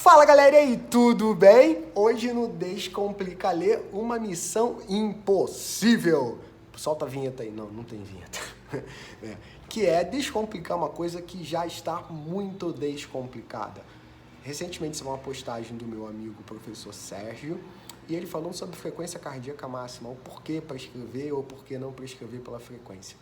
Fala galera, e aí, tudo bem? Hoje no Descomplica Ler, uma missão impossível. Solta a vinheta aí. Não, não tem vinheta. Que é descomplicar uma coisa que já está muito descomplicada. Recentemente saiu uma postagem do meu amigo professor Sérgio e ele falou sobre frequência cardíaca máxima, o porquê prescrever ou porquê não prescrever pela frequência.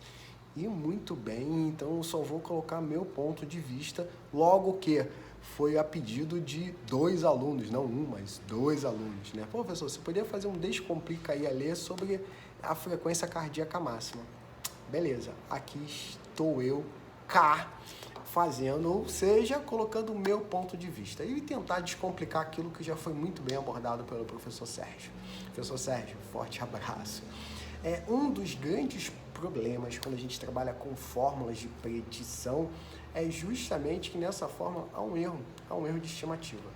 E muito bem, então eu só vou colocar meu ponto de vista, logo que foi a pedido de 2 alunos, não um, mas 2 alunos, né? Pô, professor, você poderia fazer um Descomplica aí a ler sobre a frequência cardíaca máxima. Beleza, aqui estou eu, cá, fazendo, ou seja, colocando o meu ponto de vista e tentar descomplicar aquilo que já foi muito bem abordado pelo professor Sérgio. Professor Sérgio, forte abraço. Um dos grandes problemas quando a gente trabalha com fórmulas de predição é justamente que nessa fórmula há um erro de estimativa.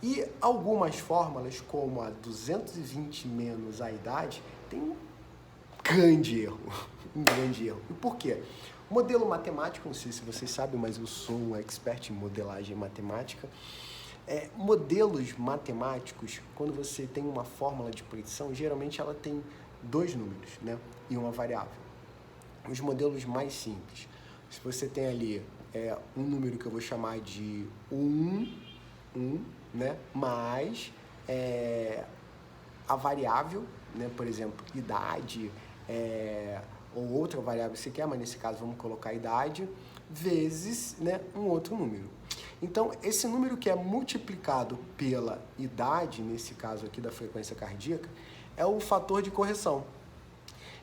E algumas fórmulas, como a 220 menos a idade, tem um grande erro. E por quê? O modelo matemático, não sei se vocês sabem, mas eu sou um expert em modelagem matemática. Modelos matemáticos, quando você tem uma fórmula de predição, geralmente ela tem 2 números, né? E uma variável. Os modelos mais simples, se você tem ali um número que eu vou chamar de 1, né? Mais a variável, né? Por exemplo, idade, ou outra variável se quer, mas nesse caso vamos colocar a idade, vezes, né, um outro número. Então, esse número que é multiplicado pela idade, nesse caso aqui da frequência cardíaca, é o fator de correção.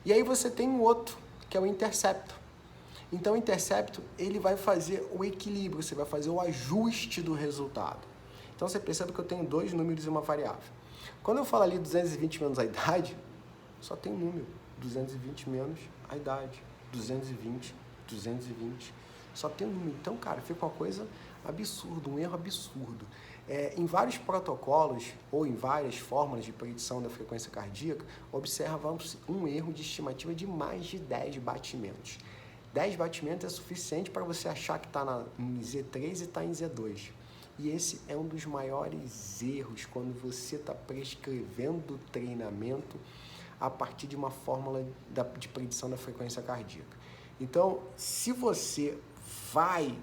E aí você tem um outro, que é o intercepto. Então, o intercepto, ele vai fazer o equilíbrio, você vai fazer o ajuste do resultado. Então, você percebe que eu tenho 2 números e uma variável. Quando eu falo ali 220 menos a idade, só tem um número. 220 menos a idade. 220, só tem um número. Então, cara, fica uma coisa absurda, um erro absurdo. Em vários protocolos ou em várias fórmulas de predição da frequência cardíaca, observamos um erro de estimativa de mais de 10 batimentos. 10 batimentos é suficiente para você achar que está em Z3 e está em Z2. E esse é um dos maiores erros quando você está prescrevendo treinamento a partir de uma fórmula de predição da frequência cardíaca. Então, se você vai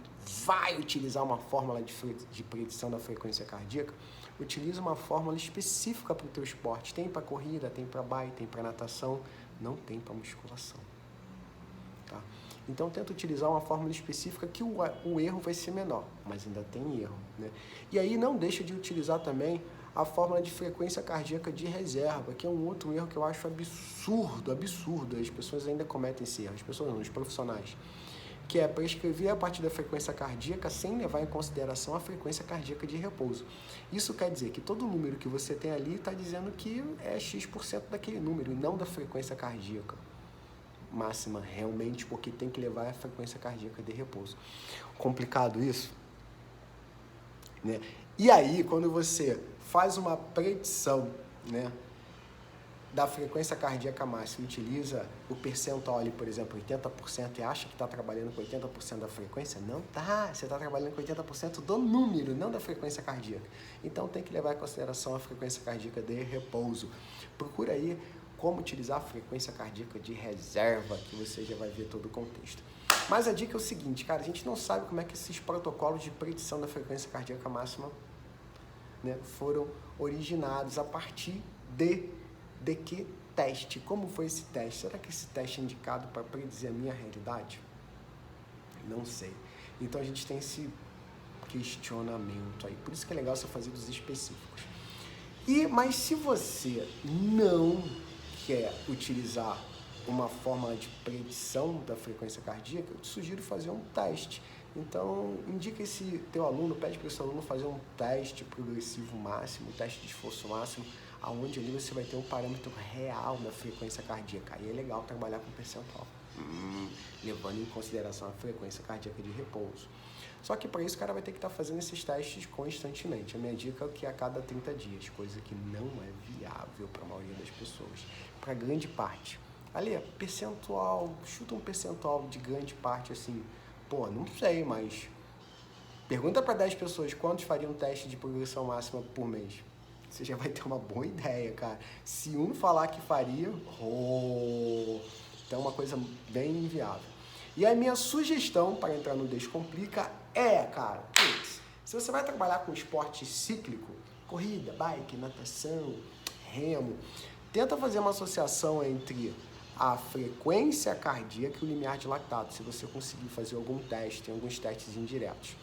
utilizar uma fórmula de predição da frequência cardíaca, utilize uma fórmula específica para o teu esporte. Tem para corrida, tem para bike, tem para natação, não tem para musculação. Tá? Então, tenta utilizar uma fórmula específica que o erro vai ser menor, mas ainda tem erro, né? E aí não deixa de utilizar também a fórmula de frequência cardíaca de reserva, que é um outro erro que eu acho absurdo. As pessoas ainda cometem esse erro, as pessoas não, os profissionais, que é prescrever a partir da frequência cardíaca sem levar em consideração a frequência cardíaca de repouso. Isso quer dizer que todo número que você tem ali está dizendo que é X% daquele número, e não da frequência cardíaca máxima realmente, porque tem que levar a frequência cardíaca de repouso. Complicado isso, né? E aí, quando você faz uma predição, né, da frequência cardíaca máxima, utiliza o percentual ali, por exemplo, 80% e acha que está trabalhando com 80% da frequência, não tá, você está trabalhando com 80% do número, não da frequência cardíaca. Então tem que levar em consideração a frequência cardíaca de repouso. Procura aí como utilizar a frequência cardíaca de reserva, que você já vai ver todo o contexto. Mas a dica é o seguinte, cara, a gente não sabe como é que esses protocolos de predição da frequência cardíaca máxima, né, foram originados a partir de que teste? Como foi esse teste? Será que esse teste é indicado para predizer a minha realidade? Não sei. Então a gente tem esse questionamento aí. Por isso que é legal você fazer dos específicos. Mas se você não quer utilizar uma fórmula de predição da frequência cardíaca, eu te sugiro fazer um teste. Então, indica esse teu aluno, pede para esse aluno fazer um teste progressivo máximo, um teste de esforço máximo, aonde ali você vai ter um parâmetro real da frequência cardíaca. Aí é legal trabalhar com percentual, levando em consideração a frequência cardíaca de repouso. Só que para isso o cara vai ter que estar fazendo esses testes constantemente. A minha dica é que a cada 30 dias, coisa que não é viável para a maioria das pessoas. Para grande parte. Ali, percentual, chuta um percentual de grande parte assim, pô, não sei, mas Pergunta para 10 pessoas quantos fariam um teste de progressão máxima por mês. Você já vai ter uma boa ideia, cara. Se um falar que faria, então é uma coisa bem inviável. E a minha sugestão para entrar no Descomplica é, cara, se você vai trabalhar com esporte cíclico, corrida, bike, natação, remo, tenta fazer uma associação entre a frequência cardíaca e o limiar de lactato, se você conseguir fazer algum teste, tem alguns testes indiretos.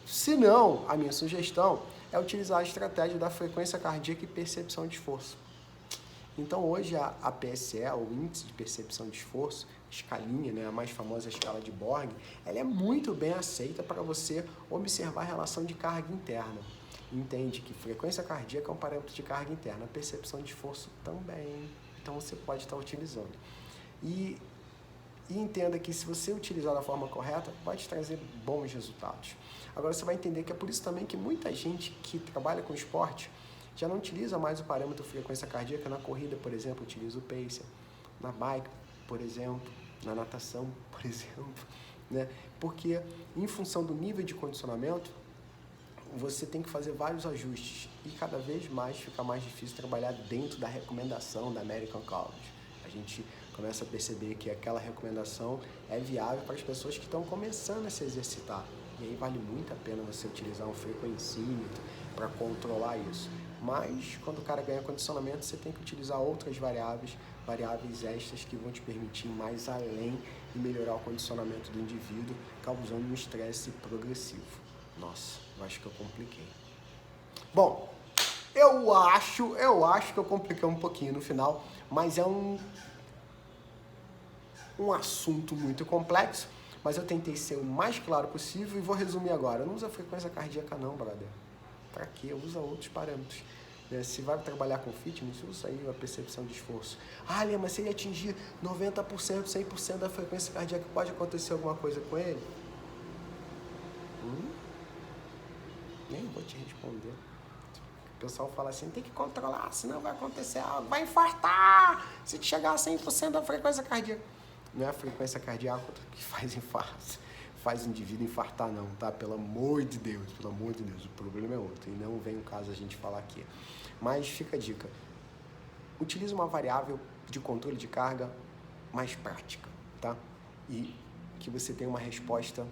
Se não, a minha sugestão é utilizar a estratégia da frequência cardíaca e percepção de esforço. Então hoje a PSE, o índice de percepção de esforço, escalinha, né, a mais famosa escala de Borg, ela é muito bem aceita para você observar a relação de carga interna. Entende que frequência cardíaca é um parâmetro de carga interna, a percepção de esforço também. Então você pode estar utilizando. E entenda que se você utilizar da forma correta, vai te trazer bons resultados. Agora você vai entender que é por isso também que muita gente que trabalha com esporte já não utiliza mais o parâmetro frequência cardíaca. Na corrida, por exemplo, utiliza o pacer. Na bike, por exemplo, na natação, por exemplo, né? Porque em função do nível de condicionamento, você tem que fazer vários ajustes e cada vez mais fica mais difícil trabalhar dentro da recomendação da American College. A gente começa a perceber que aquela recomendação é viável para as pessoas que estão começando a se exercitar. E aí vale muito a pena você utilizar um frequencímetro para controlar isso. Mas quando o cara ganha condicionamento, você tem que utilizar outras variáveis extras que vão te permitir ir mais além e melhorar o condicionamento do indivíduo, causando um estresse progressivo. Nossa, eu acho que eu compliquei. Bom, eu acho que eu compliquei um pouquinho no final, mas é um assunto muito complexo, mas eu tentei ser o mais claro possível e vou resumir agora. Não usa frequência cardíaca não, brother. Pra quê? Usa outros parâmetros. Se vai trabalhar com fitness, usa aí a percepção de esforço. Ah, Lê, mas se ele atingir 90%, 100% da frequência cardíaca, pode acontecer alguma coisa com ele? Nem vou te responder. O pessoal fala assim, tem que controlar, senão vai acontecer algo, vai infartar se chegar a 100% da frequência cardíaca. Não é a frequência cardíaca que faz infarto, faz o indivíduo infartar não, tá? Pelo amor de Deus, o problema é outro, e não vem o caso a gente falar aqui. Mas fica a dica, utilize uma variável de controle de carga mais prática, tá? E que você tenha uma resposta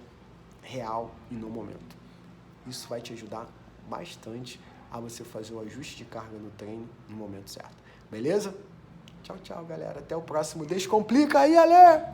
real e no momento. Isso vai te ajudar bastante a você fazer o ajuste de carga no treino no momento certo. Beleza? Tchau, tchau, galera. Até o próximo Descomplica aí, Ale!